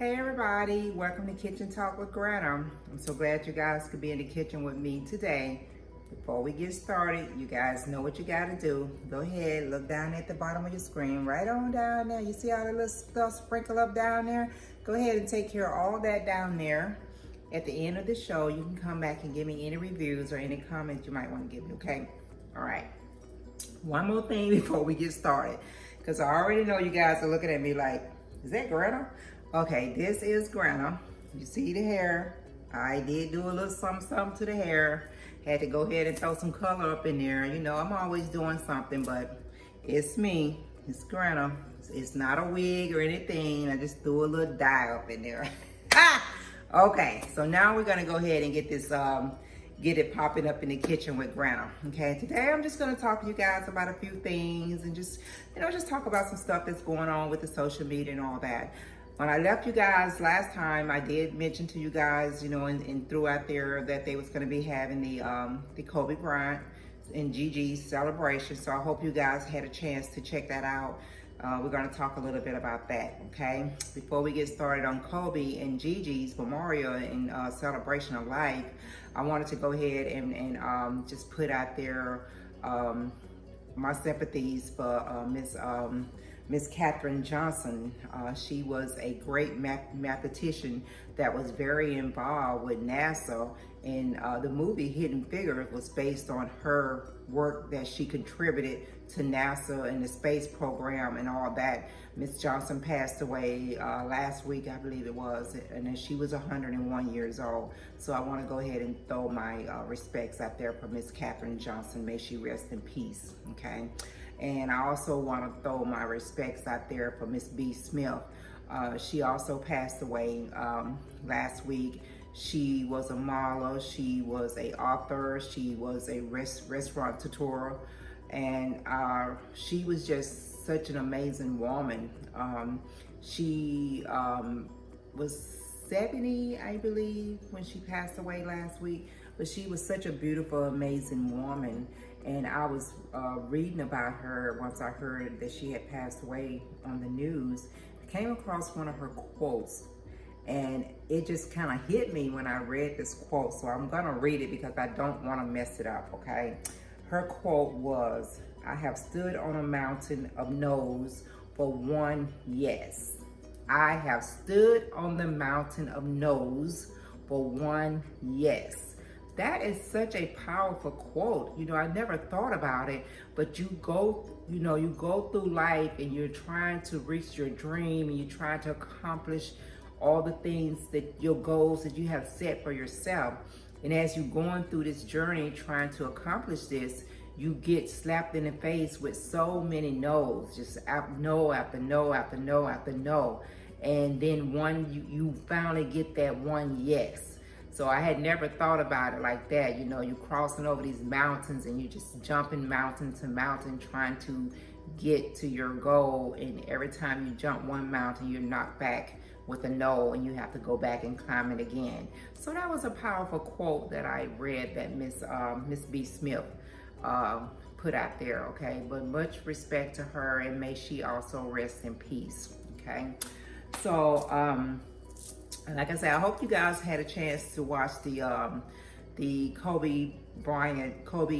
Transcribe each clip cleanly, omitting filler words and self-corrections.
Hey everybody, welcome to Kitchen Talk with Granna. I'm so glad you guys could be in the kitchen with me today. Before we get started, you guys know what you gotta do. Go ahead, look down at the bottom of your screen, right on down there. You see all the little stuff sprinkle up down there? Go ahead and take care of all that down there. At the end of the show, you can come back and give me any reviews or any comments you might want to give me, okay? All right. One more thing before we get started, because I already know you guys are looking at me like, is that Granna? Okay, this is Granna. You see the hair. I did do a little something to the hair. Had to go ahead and throw some color up in there. You know, I'm always doing something, but it's me. It's Granna. It's not a wig or anything. I just threw a little dye up in there. Okay, so now we're gonna go ahead and get this, get it popping up in the kitchen with Granna. Okay, today I'm just gonna talk to you guys about a few things and just, just talk about some stuff that's going on with the social media and all that. When I left you guys last time, I did mention to you guys, and threw out there that they was going to be having the Kobe Bryant and Gigi's celebration. So I hope you guys had a chance to check that out. We're going to talk a little bit about that, okay? Before we get started on Kobe and Gigi's memorial and celebration of life, I wanted to go ahead and just put out there my sympathies for Miss Katherine Johnson. She was a great mathematician that was very involved with NASA, and the movie Hidden Figures was based on her work that she contributed to NASA and the space program and all that. Miss Johnson passed away last week, I believe it was, and then she was 101 years old. So I want to go ahead and throw my respects out there for Miss Katherine Johnson. May she rest in peace, okay? And I also want to throw my respects out there for Miss B. Smith. She also passed away last week. She was a model, she was an author, she was a restaurateur, and she was just such an amazing woman. She was 70, I believe, when she passed away last week, but she was such a beautiful, amazing woman. And I was reading about her once I heard that she had passed away on the news. I came across one of her quotes, and it just kind of hit me when I read this quote. So I'm gonna read it because I don't want to mess it up, okay? Her quote was, "I have stood on a mountain of no's for one yes." I have stood on the mountain of no's for one yes. That is such a powerful quote. I never thought about it, but you go through life and you're trying to reach your dream and you're trying to accomplish all the things that your goals that you have set for yourself. And as you're going through this journey trying to accomplish this, you get slapped in the face with so many no's, just no after no after no after no. And then you finally get that one yes. So I had never thought about it like that. You're crossing over these mountains and you just jumping mountain to mountain trying to get to your goal. And every time you jump one mountain, you're knocked back with a no and you have to go back and climb it again. So that was a powerful quote that I read that Miss B. Smith put out there, okay? But much respect to her, and may she also rest in peace, okay? So, like I said, I hope you guys had a chance to watch the Kobe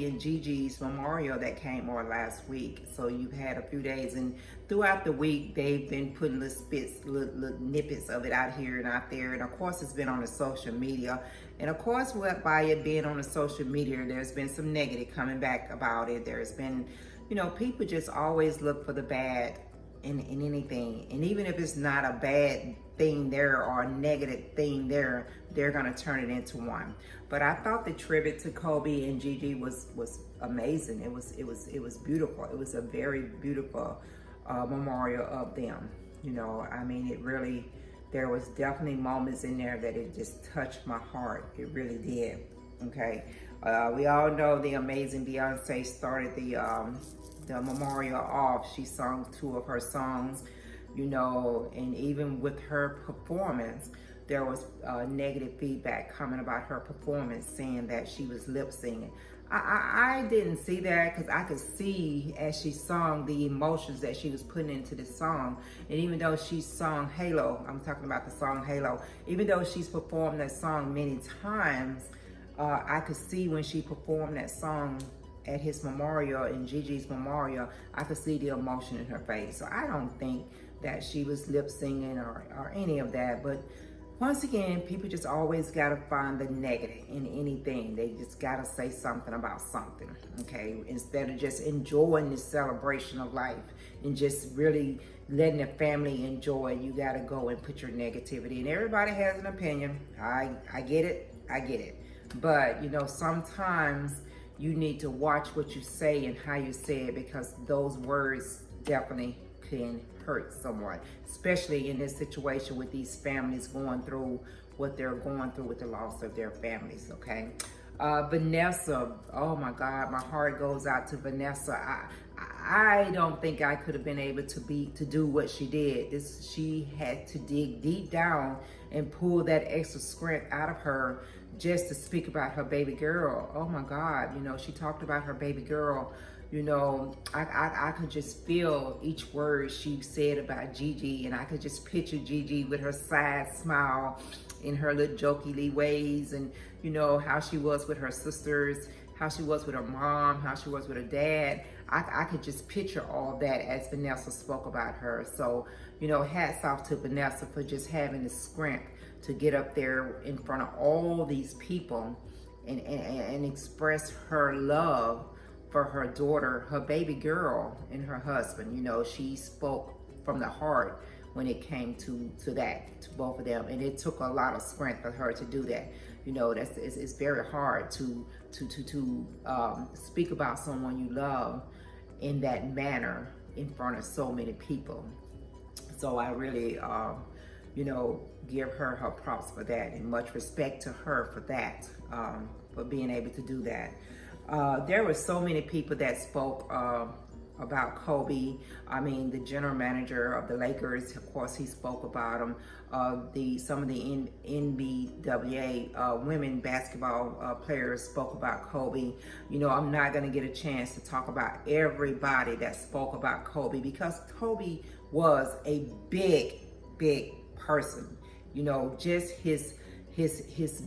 and Gigi's memorial that came on last week. So you've had a few days, and throughout the week they've been putting little snippets of it out here and out there. And of course, it's been on the social media. And of course, by it being on the social media, there's been some negative coming back about it. There's been, people just always look for the bad in anything, and even if it's not a bad thing there or a negative thing there, they're gonna turn it into one. But I thought the tribute to Kobe and Gigi was amazing. It was beautiful. It was a very beautiful memorial of them. I mean, there was definitely moments in there that it just touched my heart. It really did. Okay, we all know the amazing Beyonce started the memorial off. She sung 2 of her songs, and even with her performance, there was negative feedback coming about her performance, saying that she was lip singing. I didn't see that because I could see as she sung the emotions that she was putting into this song. And even though she sung Halo, I'm talking about the song Halo, even though she's performed that song many times, I could see when she performed that song at his memorial, in Gigi's memorial, I could see the emotion in her face. So I don't think that she was lip singing or any of that. But once again, people just always gotta find the negative in anything. They just gotta say something about something, okay? Instead of just enjoying the celebration of life and just really letting the family enjoy, you gotta go and put your negativity. And everybody has an opinion. I get it, I get it. But you know, sometimes you need to watch what you say and how you say it, because those words definitely can hurt someone, especially in this situation with these families going through what they're going through with the loss of their families, okay? Vanessa, oh my God, my heart goes out to Vanessa. I don't think I could have been able to do what she did. She had to dig deep down and pull that extra strength out of her just to speak about her baby girl. Oh my God, you know, she talked about her baby girl. You know, I could just feel each word she said about Gigi, and I could just picture Gigi with her side smile in her little jokey ways, and you know, how she was with her sisters, how she was with her mom, how she was with her dad. I could just picture all that as Vanessa spoke about her. So, you know, hats off to Vanessa for just having the strength to get up there in front of all these people and express her love for her daughter, her baby girl, and her husband. You know, she spoke from the heart when it came to that, to both of them. And it took a lot of strength for her to do that. You know, it's very hard to speak about someone you love in that manner in front of so many people. So I really, you know, give her props for that, and much respect to her for that, for being able to do that. There were so many people that spoke about Kobe. I mean, the general manager of the Lakers, of course, he spoke about him. Some of the NBWA women basketball players spoke about Kobe. You know, I'm not going to get a chance to talk about everybody that spoke about Kobe, because Kobe was a big person. You know, just his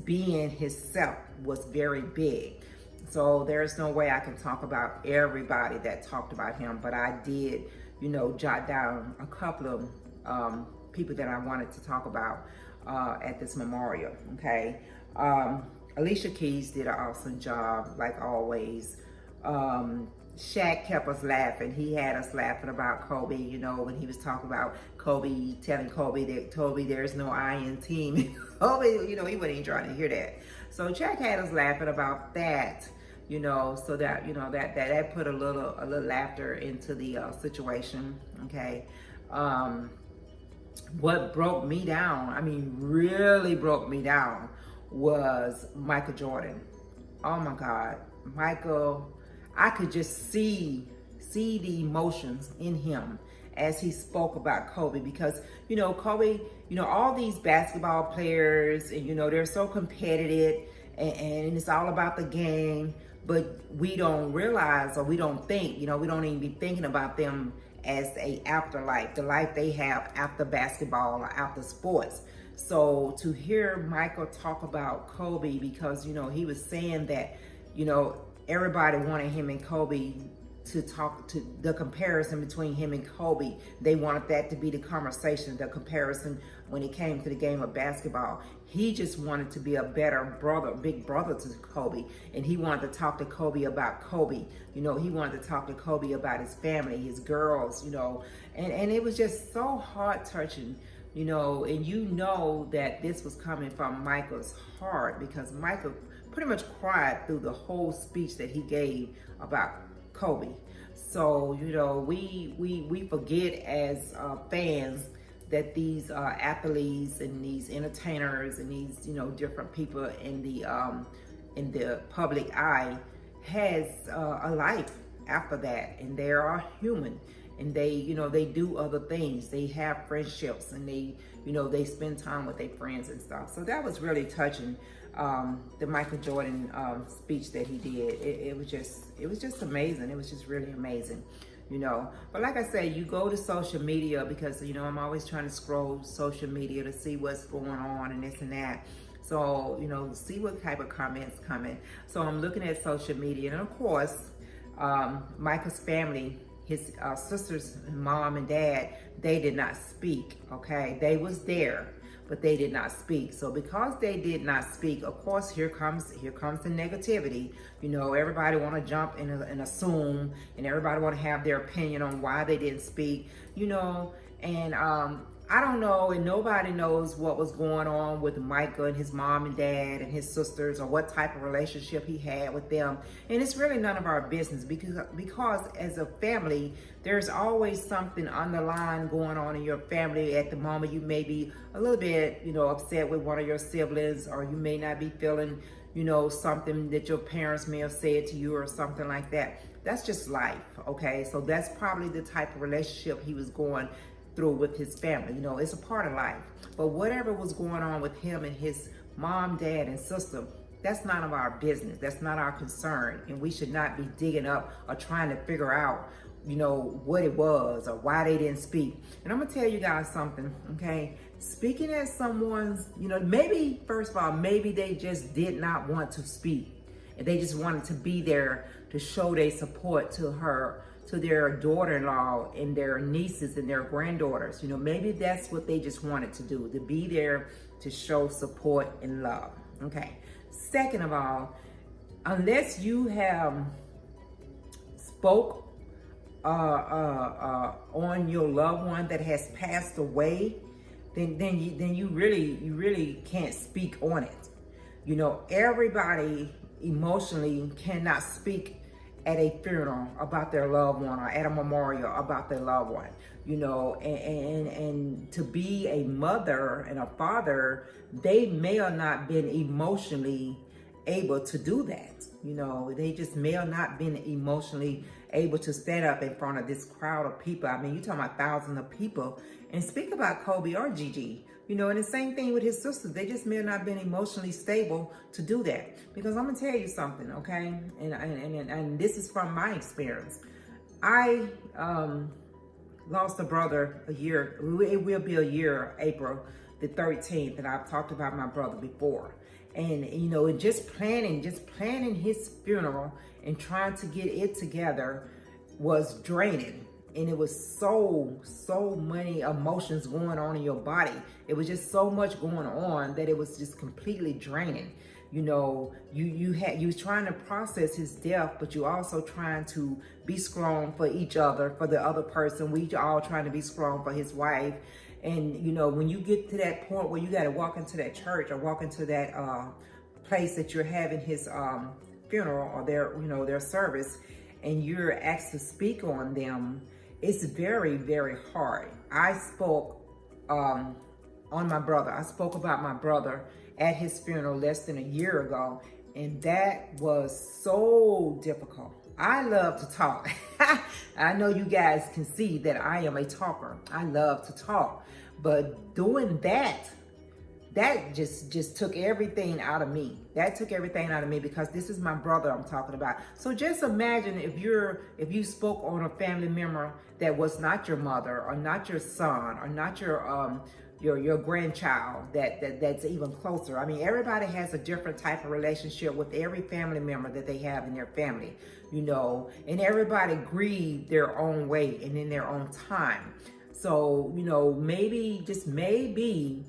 being himself was very big. So there's no way I can talk about everybody that talked about him, but I did, you know, jot down a couple of people that I wanted to talk about at this memorial, okay? Alicia Keys did an awesome job, like always. Shaq kept us laughing. He had us laughing about Kobe, you know, when he was talking about Kobe, telling Kobe that Kobe, there's no I in team. Kobe, you know, he wasn't even trying to hear that. So Shaq had us laughing about that, you know, so that, you know, that put a little laughter into the situation, okay? What broke me down, I mean, really broke me down, was Michael Jordan. Oh my God, Michael, I could just see the emotions in him as he spoke about Kobe, because, you know, Kobe, you know, all these basketball players, and, you know, they're so competitive, and it's all about the game, but we don't realize, or we don't think, you know, we don't even be thinking about them as a afterlife, the life they have after basketball or after sports. So to hear Michael talk about Kobe, because, you know, he was saying that, you know, everybody wanted him and Kobe to talk to the comparison between him and Kobe. They wanted that to be the conversation, the comparison when it came to the game of basketball. He just wanted to be a better brother, big brother to Kobe. And he wanted to talk to Kobe about Kobe. You know, he wanted to talk to Kobe about his family, his girls, you know, and it was just so heart touching, you know, and you know that this was coming from Michael's heart, because Michael pretty much cried through the whole speech that he gave about Kobe. So, you know, we forget as fans that these athletes and these entertainers and these, you know, different people in the public eye has a life after that, and they are human, and they, you know, they do other things. They have friendships, and they, you know, they spend time with their friends and stuff. So that was really touching. the Michael Jordan speech that he did. It was just amazing. It was just really amazing, you know. But like I say, you go to social media because, you know, I'm always trying to scroll social media to see what's going on and this and that. So, you know, see what type of comments coming. So I'm looking at social media, and of course, Michael's family, his sisters, mom and dad, they did not speak, okay? They was there, but they did not speak. So because they did not speak, of course, here comes the negativity. You know, everybody want to jump and assume, and everybody want to have their opinion on why they didn't speak, you know. And I don't know, and nobody knows what was going on with Micah and his mom and dad and his sisters, or what type of relationship he had with them. And it's really none of our business, because as a family, there's always something underlying going on in your family. At the moment, you may be a little bit, you know, upset with one of your siblings, or you may not be feeling, you know, something that your parents may have said to you or something like that. That's just life, okay? So that's probably the type of relationship he was going through with his family. You know, it's a part of life. But whatever was going on with him and his mom, dad, and sister, that's none of our business. That's not our concern. And we should not be digging up or trying to figure out, you know, what it was or why they didn't speak. And I'm gonna tell you guys something, okay? Speaking as someone's, you know, maybe, first of all, maybe they just did not want to speak. And they just wanted to be there to show their support to her, to their daughter-in-law and their nieces and their granddaughters. You know, maybe that's what they just wanted to do, to be there to show support and love, okay? Second of all, unless you have spoke on your loved one that has passed away, then you really can't speak on it. You know, everybody emotionally cannot speak at a funeral about their loved one, or at a memorial about their loved one, you know. And to be a mother and a father, they may have not been emotionally able to do that. You know, they just may have not been emotionally able to stand up in front of this crowd of people. I mean, you're talking about thousands of people and speak about Kobe or Gigi. You know, and the same thing with his sisters. They just may have not been emotionally stable to do that. Because I'm gonna tell you something, okay? And this is from my experience. I lost a brother a year. It will be a year, April the 13th, and I've talked about my brother before. And you know, just planning his funeral and trying to get it together was draining. And it was so many emotions going on in your body. It was just so much going on that it was just completely draining. You know, you was trying to process his death, but you also trying to be strong for each other, for the other person. We all trying to be strong for his wife. And you know, when you get to that point where you got to walk into that church or walk into that place that you're having his funeral or their service, and you're asked to speak on them, it's very, very hard. I spoke on my brother. I spoke about my brother at his funeral less than a year ago, and that was so difficult. I love to talk. I know you guys can see that I am a talker. I love to talk, but doing that just took everything out of me. That took everything out of me, because this is my brother I'm talking about. So just imagine if you spoke on a family member that was not your mother, or not your son, or not your grandchild that's even closer. I mean, everybody has a different type of relationship with every family member that they have in their family, you know, and everybody grieve their own way and in their own time. So, you know, maybe, just maybe,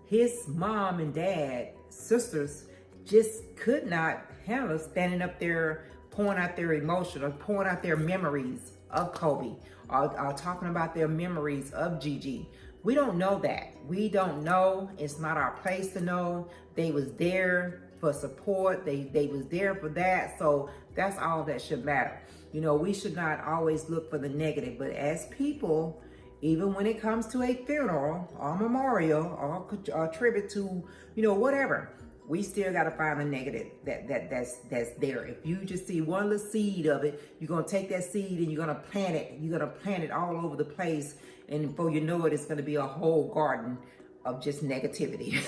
his mom and dad, sisters, just could not handle standing up there, pouring out their emotion, or pouring out their memories of Kobe, or talking about their memories of Gigi. We don't know that. We don't know. It's not our place to know. They was there for support. They was there for that. So that's all that should matter. You know, we should not always look for the negative, but as people, even when it comes to a funeral or memorial or tribute to, you know, whatever, we still got to find a negative that's there. If you just see one little seed of it, you're going to take that seed and you're going to plant it. You're going to plant it all over the place. And before you know it, it's going to be a whole garden of just negativity.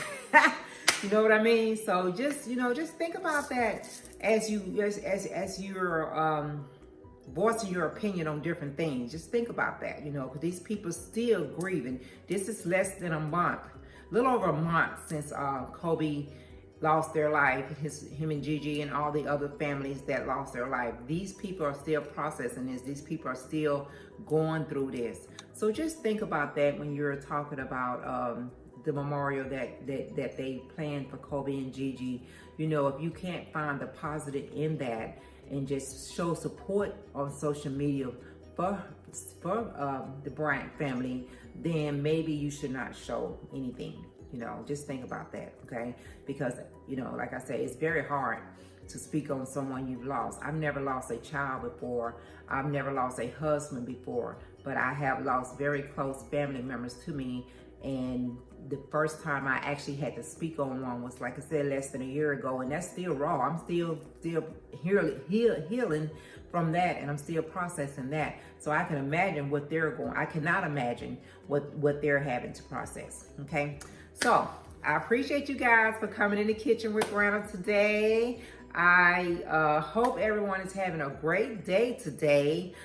You know what I mean? So just, just think about that as you're voicing your opinion on different things. Just think about that, because these people still grieving. This is less than a month, little over a month since Kobe lost their life, him and Gigi and all the other families that lost their life. These people are still processing this. These people are still going through this. So just think about that when you're talking about the memorial that they planned for Kobe and Gigi. If you can't find the positive in that and just show support on social media for the Bryant family, then maybe you should not show anything. Just think about that, okay? Because, like I said, it's very hard to speak on someone you've lost. I've never lost a child before. I've never lost a husband before, but I have lost very close family members to me. And the first time I actually had to speak on one was, like I said, less than a year ago, and that's still raw. I'm still healing from that, and I'm still processing that. So I can imagine what they're going. I cannot imagine what they're having to process. Okay, so I appreciate you guys for coming in the kitchen with Granna today. I hope everyone is having a great day today.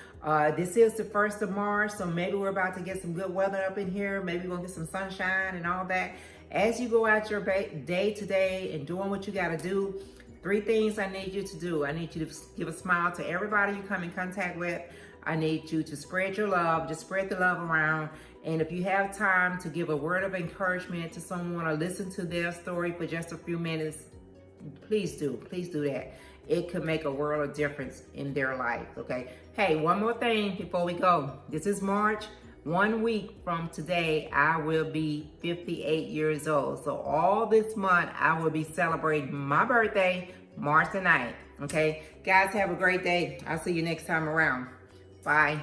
This is the 1st of March, so maybe we're about to get some good weather up in here. Maybe we'll get some sunshine and all that. As you go out your day today and doing what you got to do, 3 things I need you to do. I need you to give a smile to everybody you come in contact with. I need you to spread your love, just spread the love around. And if you have time to give a word of encouragement to someone or listen to their story for just a few minutes, please do that. It could make a world of difference in their life, okay? Hey, one more thing before we go. This is March. 1 week from today, I will be 58 years old. So all this month, I will be celebrating my birthday, March the 9th, okay? Guys, have a great day. I'll see you next time around. Bye.